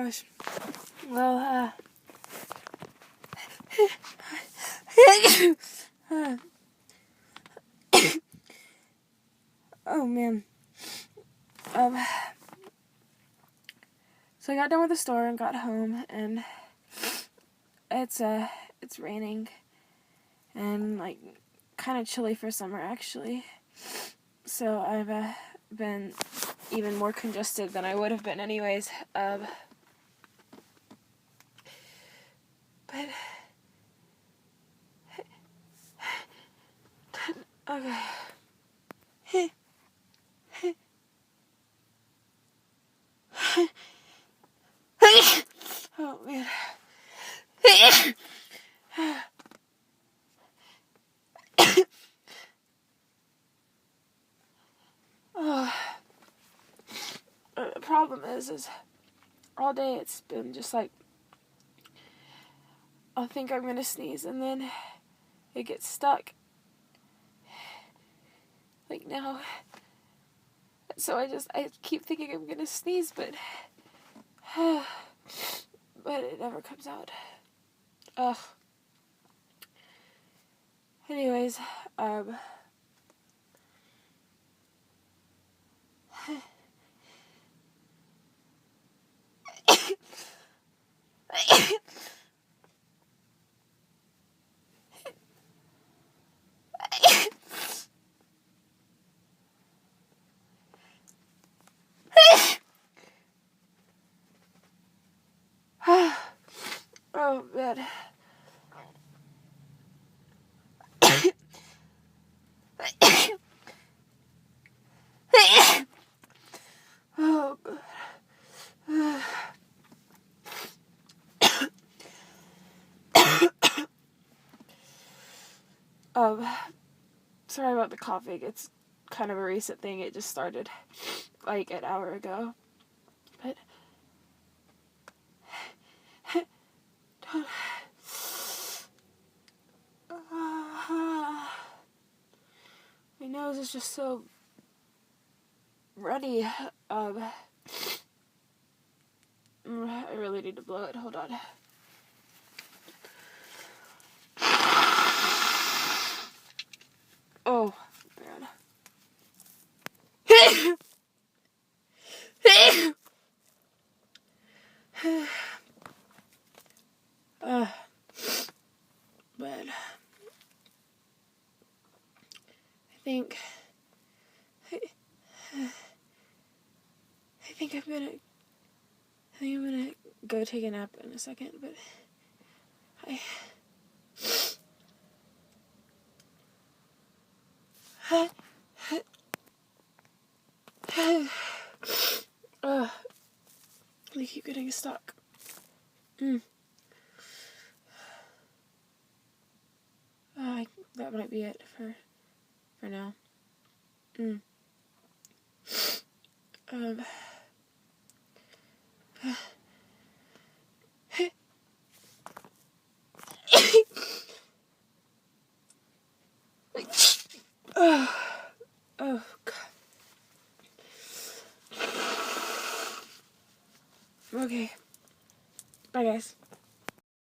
gosh. Well, oh man. So I got done with the store and got home, and it's raining and like kind of chilly for summer actually. So I've been even more congested than I would have been anyways. But okay. Oh man. Oh. The problem is all day it's been just like, I'll think I'm gonna sneeze and then it gets stuck. Like now. So I keep thinking I'm gonna sneeze, but it never comes out. Ugh. Anyways, oh man. Oh god. Sorry about the coughing. It's kind of a recent thing. It just started like an hour ago. But my nose is just so runny. I really need to blow it. Hold on. Oh, man. But I think I'm gonna go take a nap in a second, but they keep getting stuck. That might be it for now.